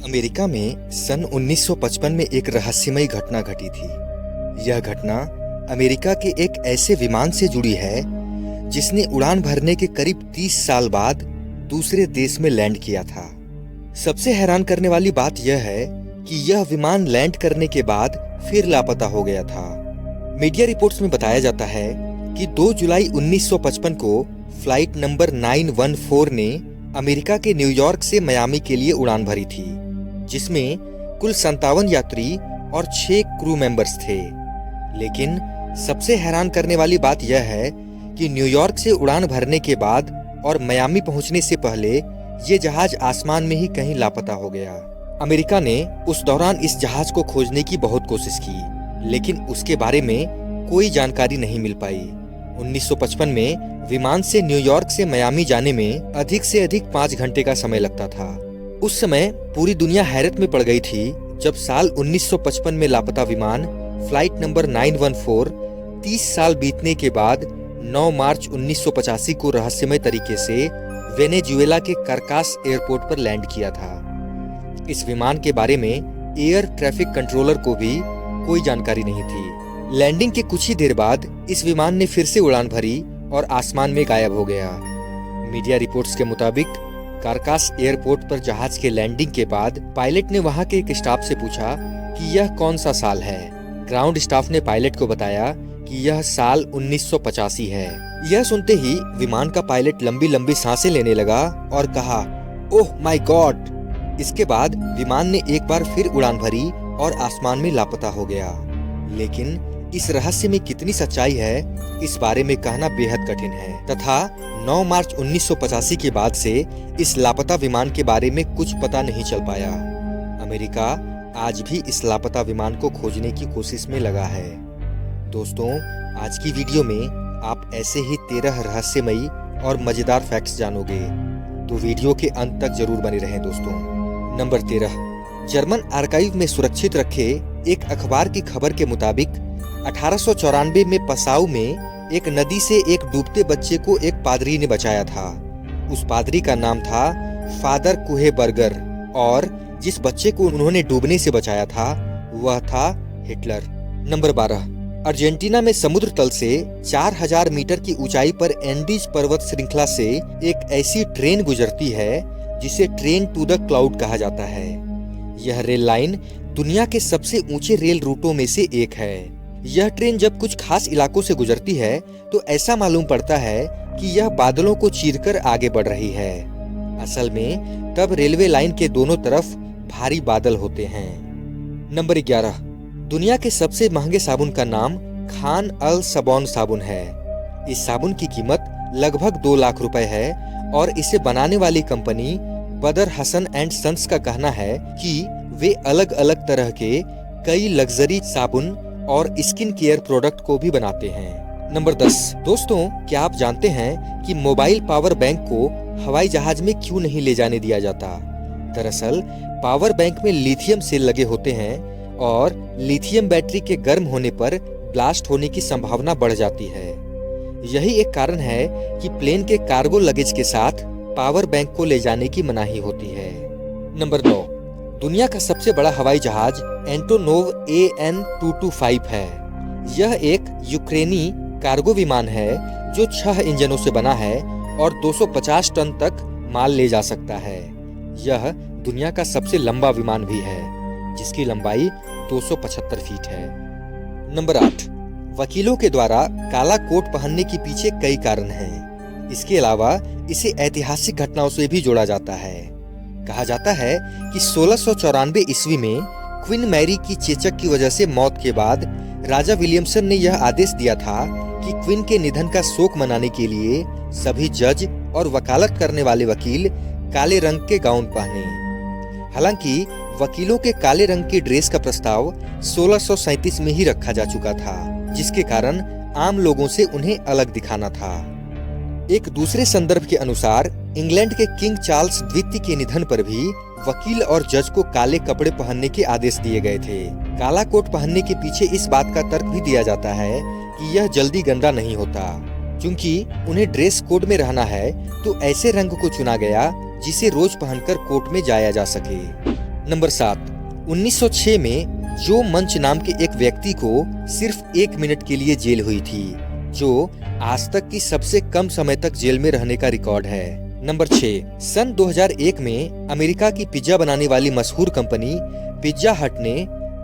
America में सन 1955 में एक रहस्यमयी घटना घटी थी। यह घटना अमेरिका के एक ऐसे विमान से जुड़ी है जिसने उड़ान भरने के करीब 30 साल बाद दूसरे देश में लैंड किया था। सबसे हैरान करने वाली बात यह है कि यह विमान लैंड करने के बाद फिर लापता हो गया था। मीडिया रिपोर्ट्स में बताया जाता है कि 2 जुलाई 1955 को फ्लाइट नंबर 914 ने अमेरिका के न्यूयॉर्क से मियामी के लिए उड़ान भरी थी, जिसमें कुल 57 यात्री और 6 क्रू मेंबर्स थे। लेकिन सबसे हैरान करने वाली बात यह है कि न्यूयॉर्क से उड़ान भरने के बाद और मियामी पहुंचने से पहले ये जहाज आसमान में ही कहीं लापता हो गया। अमेरिका ने उस दौरान इस जहाज को खोजने की बहुत कोशिश की, लेकिन उसके बारे में कोई जानकारी नहीं मिल पाई। 1955 में विमान से न्यूयॉर्क से मियामी जाने में अधिक से अधिक 5 घंटे का समय लगता था। उस समय पूरी दुनिया हैरत में पड़ गई थी जब साल 1955 में लापता विमान फ्लाइट नंबर 914 30 साल बीतने के बाद 9 मार्च 1985 को रहस्यमय तरीके से वेनेजुएला के कारकास एयरपोर्ट पर लैंड किया था। इस विमान के बारे में एयर ट्रैफिक कंट्रोलर को भी कोई जानकारी नहीं थी। लैंडिंग के कुछ ही देर बाद इस विमान ने फिर से उड़ान भरी और आसमान में गायब हो गया। मीडिया रिपोर्ट्स के मुताबिक कारकास एयरपोर्ट पर जहाज के लैंडिंग के बाद पायलट ने वहां के एक स्टाफ से पूछा कि यह कौन सा साल है। ग्राउंड स्टाफ ने पायलट को बताया कि यह साल 1985 है। यह सुनते ही विमान का पायलट लंबी लंबी सांसें लेने लगा और कहा, ओह माय गॉड। इसके बाद विमान ने एक बार फिर उड़ान भरी और आसमान में लापता हो गया। लेकिन इस रहस्य में कितनी सच्चाई है, इस बारे में कहना बेहद कठिन है। तथा 9 मार्च 1985 के बाद से इस लापता विमान के बारे में कुछ पता नहीं चल पाया। अमेरिका आज भी इस लापता विमान को खोजने की कोशिश में लगा है। दोस्तों, आज की वीडियो में आप ऐसे ही 13 रहस्यमयी और मजेदार फैक्ट्स जानोगे, तो वीडियो के अंत तक जरूर बने रहें दोस्तों। नंबर 13, जर्मन आर्काइव में सुरक्षित रखे एक अखबार की खबर के मुताबिक 1894 में पसाऊ में एक नदी से एक डूबते बच्चे को एक पादरी ने बचाया था। उस पादरी का नाम था फादर कुहेबर्गर और जिस बच्चे को उन्होंने डूबने से बचाया था वह था हिटलर। नंबर 12, अर्जेंटीना में समुद्र तल से 4000 मीटर की ऊंचाई पर एंडीज पर्वत श्रृंखला से एक ऐसी ट्रेन गुजरती है जिसे ट्रेन टू द क्लाउड कहा जाता है। यह रेल लाइन दुनिया के सबसे ऊंचे रेल रूटों में से एक है। यह ट्रेन जब कुछ खास इलाकों से गुजरती है तो ऐसा मालूम पड़ता है कि यह बादलों को चीरकर आगे बढ़ रही है। असल में तब रेलवे लाइन के दोनों तरफ भारी बादल होते हैं। नंबर 11, दुनिया के सबसे महंगे साबुन का नाम खान अल सबौन साबुन है। इस साबुन की कीमत लगभग 2 लाख रुपए है और इसे बनाने वाली कंपनी बदर हसन एंड सन्स का कहना है कि वे अलग अलग तरह के कई लग्जरी साबुन और स्किन केयर प्रोडक्ट को भी बनाते हैं। नंबर 10, दोस्तों, क्या आप जानते हैं कि मोबाइल पावर बैंक को हवाई जहाज में क्यों नहीं ले जाने दिया जाता? दरअसल पावर बैंक में लिथियम सेल लगे होते हैं और लिथियम बैटरी के गर्म होने पर ब्लास्ट होने की संभावना बढ़ जाती है। यही एक कारण है कि प्लेन के कार्गो लगेज के साथ पावर बैंक को ले जाने की मनाही होती है। नंबर 9, दुनिया का सबसे बड़ा हवाई जहाज एंटोनोव AN-225 है। यह एक यूक्रेनी कार्गो विमान है जो 6 इंजनों से बना है और 250 टन तक माल ले जा सकता है। यह दुनिया का सबसे लंबा विमान भी है, जिसकी लंबाई 275 फीट है। नंबर 8, वकीलों के द्वारा काला कोट पहनने के पीछे कई कारण हैं। इसके अलावा इसे ऐतिहासिक घटनाओं से भी जोड़ा जाता है। कहा जाता है कि 1694 ईस्वी में क्वीन मैरी की चेचक की वजह से मौत के बाद राजा विलियमसन ने यह आदेश दिया था कि क्वीन के निधन का शोक मनाने के लिए सभी जज और वकालत करने वाले वकील काले रंग के गाउन पहने। हालांकि वकीलों के काले रंग की ड्रेस का प्रस्ताव 1637 में ही रखा जा चुका था, जिसके कारण आम लोगों से उन्हें अलग दिखाना था। एक दूसरे संदर्भ के अनुसार इंग्लैंड के किंग चार्ल्स द्वितीय के निधन पर भी वकील और जज को काले कपड़े पहनने के आदेश दिए गए थे। काला कोट पहनने के पीछे इस बात का तर्क भी दिया जाता है कि यह जल्दी गंदा नहीं होता। क्योंकि उन्हें ड्रेस कोड में रहना है तो ऐसे रंग को चुना गया जिसे रोज पहनकर कोर्ट में जाया जा सके। नंबर 7, 1906 में जो मंच नाम के एक व्यक्ति को सिर्फ 1 मिनट के लिए जेल हुई थी, जो आज तक की सबसे कम समय तक जेल में रहने का रिकॉर्ड है। नंबर 6, सन 2001 में अमेरिका की पिज्जा बनाने वाली मशहूर कंपनी पिज्जा हट ने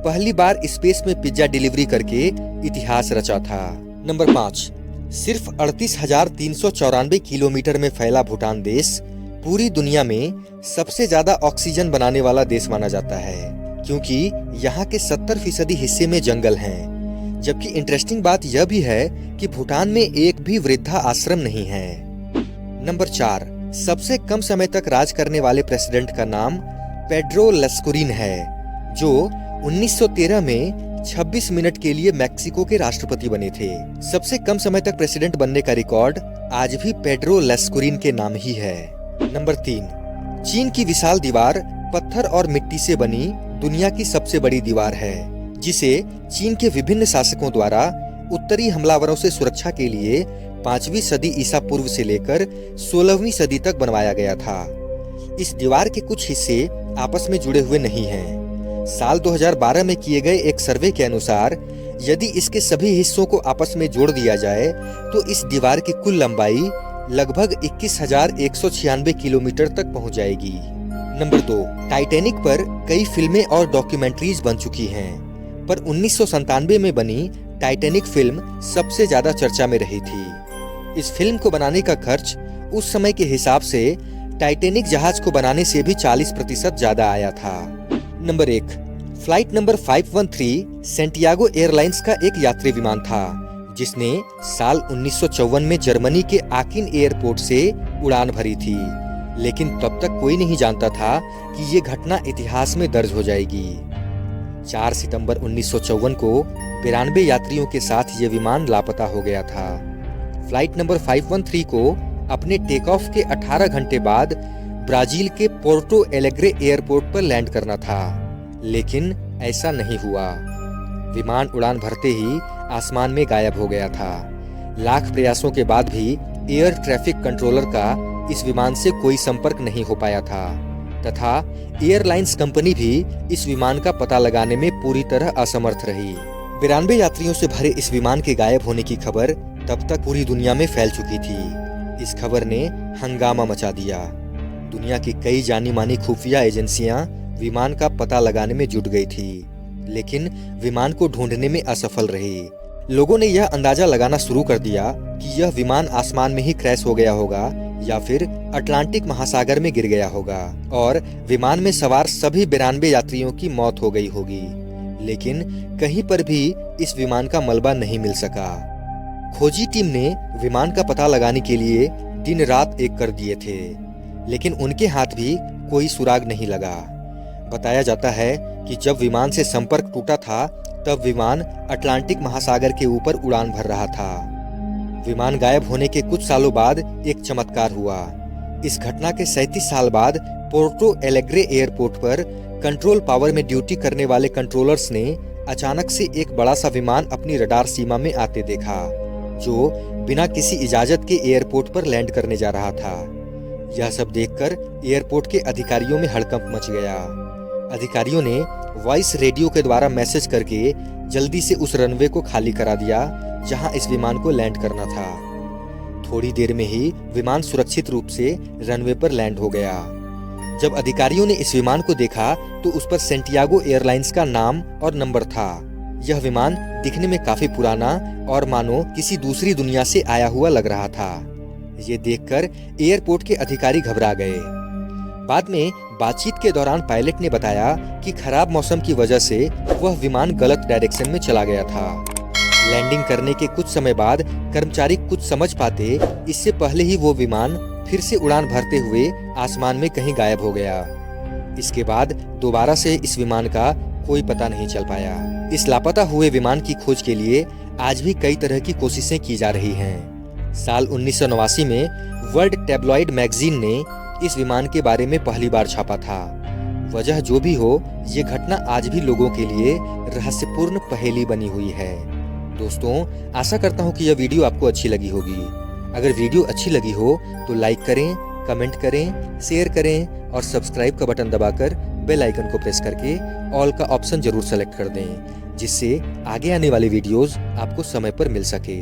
पहली बार स्पेस में पिज्जा डिलीवरी करके इतिहास रचा था। नंबर 5, सिर्फ 38,394 किलोमीटर में फैला भूटान देश पूरी दुनिया में सबसे ज्यादा ऑक्सीजन बनाने वाला देश माना जाता है, क्योंकि यहाँ के 70% हिस्से में जंगल हैं। जबकि इंटरेस्टिंग बात यह भी है कि भूटान में एक भी वृद्धा आश्रम नहीं है। नंबर 4, सबसे कम समय तक राज करने वाले प्रेसिडेंट का नाम पेड्रो लस्कुरिन है, जो 1913 में 26 मिनट के लिए मैक्सिको के राष्ट्रपति बने थे। सबसे कम समय तक प्रेसिडेंट बनने का रिकॉर्ड आज भी पेड्रो लस्कुरिन के नाम ही है। नंबर 3, चीन की विशाल दीवार पत्थर और मिट्टी से बनी दुनिया की सबसे बड़ी दीवार है, जिसे चीन के विभिन्न शासकों द्वारा उत्तरी हमलावरों से सुरक्षा के लिए 5वीं सदी ईसा पूर्व से लेकर 16वीं सदी तक बनवाया गया था। इस दीवार के कुछ हिस्से आपस में जुड़े हुए नहीं हैं। साल 2012 में किए गए एक सर्वे के अनुसार यदि इसके सभी हिस्सों को आपस में जोड़ दिया जाए तो इस दीवार की कुल लंबाई लगभग 21,196 किलोमीटर तक पहुंच जाएगी। नंबर 2, टाइटैनिक पर कई फिल्में और डॉक्यूमेंट्रीज बन चुकी हैं, पर 1997 में बनी टाइटैनिक फिल्म सबसे ज्यादा चर्चा में रही थी। इस फिल्म को बनाने का खर्च उस समय के हिसाब से टाइटैनिक जहाज को बनाने से भी 40% ज्यादा आया था। Number 1, flight number 513 Santiago airlines का एक यात्री विमान था, जिसने साल 1954 में जर्मनी के आकिन एयरपोर्ट से उड़ान भरी थी। लेकिन तब तक कोई नहीं जानता था कि ये घटना इतिहास में दर्ज हो जाएगी। 4 सितंबर 1954 को 92 यात्रियों के साथ ये विमान लापता हो गया था। फ्लाइट नंबर 513 को अपने टेक ऑफ के 18 घंटे बाद ब्राजील के पोर्टो एलेग्रे एयरपोर्ट पर लैंड करना था, लेकिन ऐसा नहीं हुआ। विमान उड़ान भरते ही आसमान में गायब हो गया था। लाख प्रयासों के बाद भी एयर ट्रैफिक कंट्रोलर का इस विमान से कोई संपर्क नहीं हो पाया था, तथा एयरलाइंस कंपनी भी इस विमान का पता लगाने में पूरी तरह असमर्थ रही। 92 यात्रियों से भरे इस विमान के गायब होने की खबर तब तक पूरी दुनिया में फैल चुकी थी। इस खबर ने हंगामा मचा दिया। दुनिया की कई जानी मानी खुफिया एजेंसियां विमान का पता लगाने में जुट गई थी, लेकिन विमान को ढूंढने में असफल रही। लोगों ने यह अंदाजा लगाना शुरू कर दिया कि यह विमान आसमान में ही क्रैश हो गया होगा या फिर अटलांटिक महासागर में गिर गया होगा और विमान में सवार सभी 92 यात्रियों की मौत हो गई होगी। लेकिन कहीं पर भी इस विमान का मलबा नहीं मिल सका। खोजी टीम ने विमान का पता लगाने के लिए दिन रात एक कर दिए थे, लेकिन उनके हाथ भी कोई सुराग नहीं लगा। बताया जाता है कि जब विमान से संपर्क टूटा था तब विमान अटलांटिक महासागर के ऊपर उड़ान भर रहा था। विमान गायब होने के कुछ सालों बाद एक चमत्कार हुआ। इस घटना के 37 साल बाद पोर्टो एलेग्रे एयरपोर्ट पर कंट्रोल पावर में ड्यूटी करने वाले कंट्रोलर्स ने अचानक से एक बड़ा सा विमान अपनी रडार सीमा में आते देखा, जो बिना किसी इजाजत के एयरपोर्ट पर लैंड करने जा रहा था। यह सब देखकर एयरपोर्ट के अधिकारियों में हड़कंप मच गया। अधिकारियों ने वॉइस रेडियो के द्वारा मैसेज करके जल्दी से उस रनवे को खाली करा दिया जहां इस विमान को लैंड करना था। थोड़ी देर में ही विमान सुरक्षित रूप से रनवे पर लैंड हो गया। जब अधिकारियों ने इस विमान को देखा तो उस पर सैंटियागो एयरलाइंस का नाम और नंबर था। यह विमान दिखने में काफी पुराना और मानो किसी दूसरी दुनिया से आया हुआ लग रहा था। ये देखकर एयरपोर्ट के अधिकारी घबरा गए। बाद में बातचीत के दौरान पायलट ने बताया कि खराब मौसम की वजह से वह विमान गलत डायरेक्शन में चला गया था। लैंडिंग करने के कुछ समय बाद कर्मचारी कुछ समझ पाते इससे पहले ही वो विमान फिर से उड़ान भरते हुए आसमान में कहीं गायब हो गया। इसके बाद दोबारा से इस विमान का कोई पता नहीं चल पाया। इस लापता हुए विमान की खोज के लिए आज भी कई तरह की कोशिशें की जा रही हैं। साल 1989 में वर्ल्ड टैब्लॉइड मैगजीन ने इस विमान के बारे में पहली बार छापा था। वजह जो भी हो, ये घटना आज भी लोगों के लिए रहस्यपूर्ण पहेली बनी हुई है। दोस्तों, आशा करता हूँ कि यह वीडियो आपको अच्छी लगी होगी। अगर वीडियो अच्छी लगी हो तो लाइक करें, कमेंट करें, शेयर करें और सब्सक्राइब का बटन दबाकर बेल आइकन को प्रेस करके ऑल का ऑप्शन जरूर सेलेक्ट कर दें, जिससे आगे आने वाली वीडियोस आपको समय पर मिल सके।